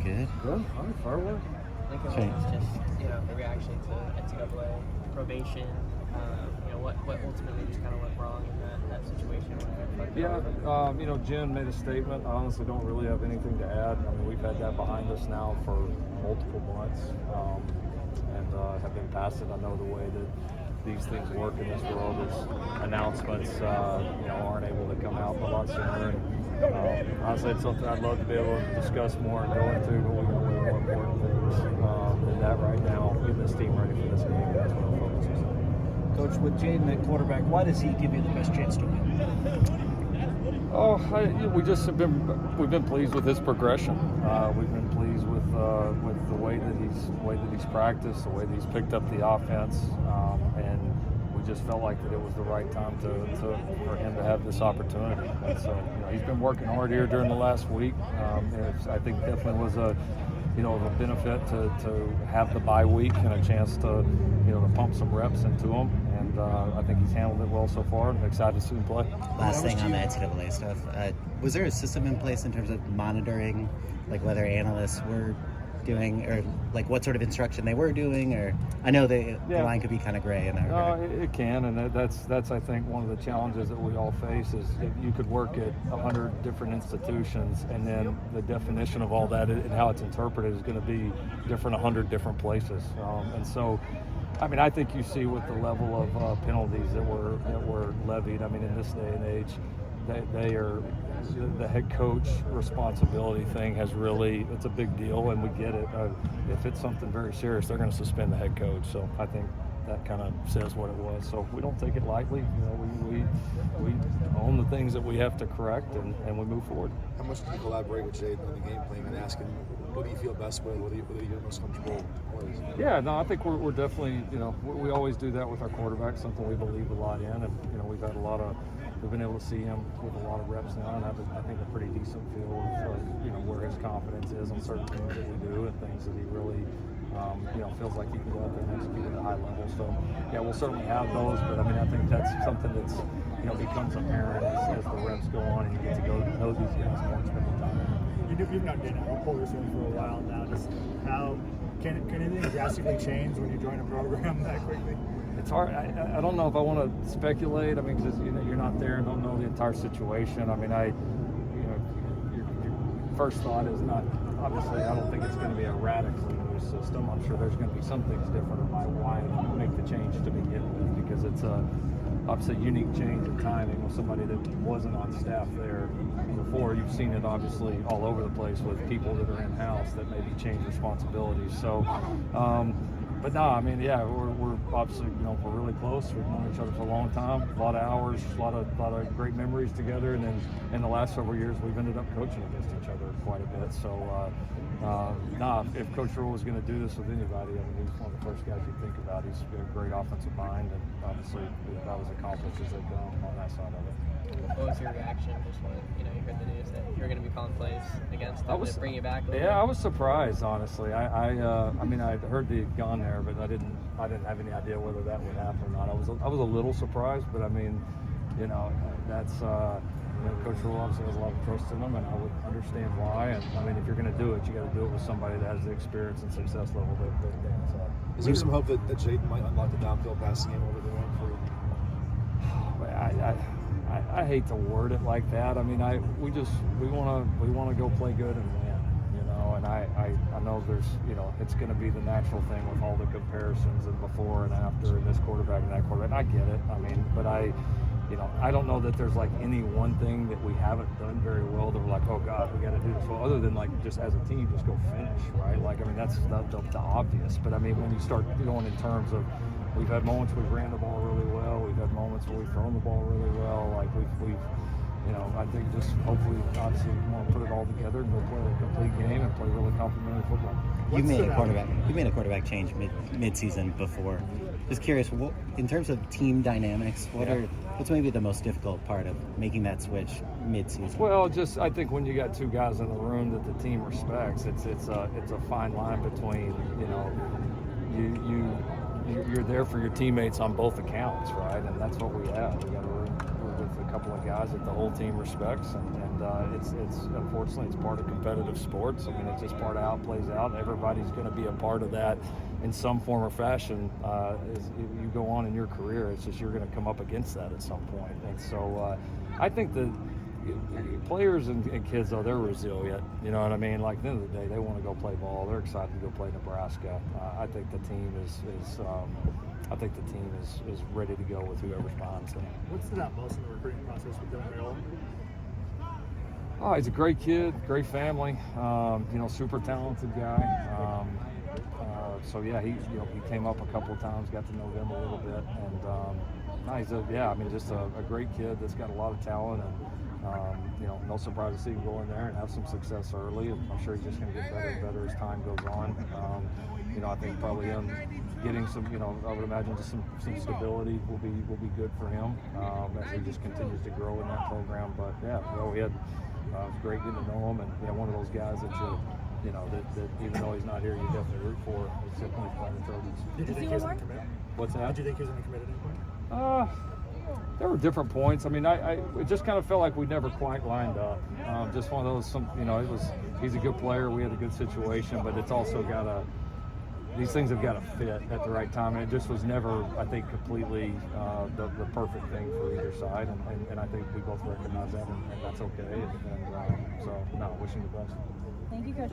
Good. Good. All right, far away. I think it was just, the reaction to NCAA probation. What ultimately just kind of went wrong in that situation? Jen made a statement. I honestly don't really have anything to add. I mean, we've had that behind us now for multiple months and have been past it. I know the way that these things work in this world is announcements, aren't able to come out a lot sooner. And, honestly, it's something I'd love to be able to discuss more and go into, but we got way more important things than that right now. Getting this team ready for this game, that's what our focus is on. Coach, with Jaden at quarterback, why does he give you the best chance to win? We've been pleased with his progression. We've been pleased with the way that he's practiced, the way that he's picked up the offense, and we just felt like that it was the right time for him to have this opportunity. And so he's been working hard here during the last week. I think definitely was a benefit to have the bye week and a chance to pump some reps into him. And I think he's handled it well so far. I'm excited to see him play. Last thing on the NCAA stuff, was there a system in place in terms of monitoring, like whether analysts were doing, or like what sort of instruction they were doing? Or I know the line could be kind of gray in there. No, it can, and that's I think one of the challenges that we all face is if you could work at 100 different institutions, and then the definition of all that and how it's interpreted is going to be different 100 different places, and so. I mean, I think you see with the level of penalties that were levied. I mean, in this day and age, they are the head coach responsibility thing has really, it's a big deal, and we get it. If it's something very serious, they're going to suspend the head coach. So I think that kind of says what it was. So we don't take it lightly. We own the things that we have to correct, and we move forward. How much do you collaborate with Jaden on the game plan and asking what do you feel best with, what are you most comfortable with? Yeah, no, I think we're definitely, we always do that with our quarterback, something we believe a lot in, and we've had we've been able to see him with a lot of reps now, and have I think a pretty decent feel of where his confidence is on certain things that we do and things that he really feels like he can go out there and execute at a high level. So yeah, we'll certainly have those, but I mean I think that's something that's becomes apparent as the reps go on and you get to go know these guys more and spend the time. You've not been at Holgorsen for a while now. Just how can anything drastically change when you join a program that quickly? It's hard. I don't know if I want to speculate. I mean, because you're not there and don't know the entire situation. I mean, your first thought is not. Obviously, I don't think it's going to be a radically new system. I'm sure there's going to be some things different about why make the change to begin with, because it's obviously a unique change in timing with somebody that wasn't on staff there before. You've seen it obviously all over the place with people that are in-house that maybe change responsibilities. So, but no, I mean, yeah, we're obviously, we're really close. We've known each other for a long time, a lot of hours, a lot of great memories together. And then in the last several years, we've ended up coaching against each other quite a bit. So, if Coach Rule was going to do this with anybody, I mean, he's one of the first guys you think about. He's got a great offensive mind, and obviously that was accomplished as they go on that side of it. What was your reaction just when you heard the news that you're going to be calling plays against them to bring you back? I was surprised, honestly. I mean, I heard they had gone there, but I didn't have any idea whether that would happen or not. I was a little surprised, but I mean, that's Coach Rule obviously has a lot of trust in them, and I would understand why. And I mean, if you're going to do it, you got to do it with somebody that has the experience and success level that Dan's had. Is there some hope that Jaden might unlock the downfield passing game over the one for you? I hate to word it like that. I mean, we want to go play good and win, and I know there's, it's going to be the natural thing with all the comparisons and before and after and this quarterback and that quarterback. I get it. I mean, but I don't know that there's like any one thing that we haven't done very well that we're like, oh God, we got to do this. Well, other than like just as a team, just go finish, right? Like, I mean, that's the obvious. But I mean, when you start going in terms of, we've had moments we've ran the ball really well. We've had moments where we've thrown the ball really well. Like we've I think just hopefully, obviously, we want to put it all together and go play a complete game and play really complimentary football. You made a quarterback change mid-season before. Just curious, in terms of team dynamics, what's maybe the most difficult part of making that switch mid-season? Well, just I think when you got two guys in the room that the team respects, it's a fine line between you're there for your teammates on both accounts, right? And that's what we have. We got a room with a couple of guys that the whole team respects, and it's unfortunately it's part of competitive sports. I mean, it's just part of how it plays out. Everybody's going to be a part of that in some form or fashion as you go on in your career. It's just you're going to come up against that at some point. And so I think that players and kids, though, they're resilient. You know what I mean? Like, at the end of the day, they want to go play ball. They're excited to go play Nebraska. I think the team is ready to go with whoever's behind them. What stood out most in the recruiting process with Dylan Merrill? Oh, he's a great kid, great family. Super talented guy. So yeah, he came up a couple of times, got to know them a little bit, and he's just a great kid that's got a lot of talent, and no surprise to see him go in there and have some success early. I'm sure he's just going to get better and better as time goes on. I think probably him getting some, I would imagine just some stability will be good for him as he just continues to grow in that program. But yeah, we had it was great getting to know him, and one of those guys that that even though he's not here, you definitely root for. It's definitely fun to throw these. Did you think he was going to commit? What's that? Did you think he was going to commit at any point? There were different points. I mean, it just kind of felt like we never quite lined up. Just one of those. He's a good player. We had a good situation, but it's also these things have got to fit at the right time, and it just was never, I think, completely the perfect thing for either side, and I think we both recognize that, and that's okay. So, wishing the best. Thank you, Coach.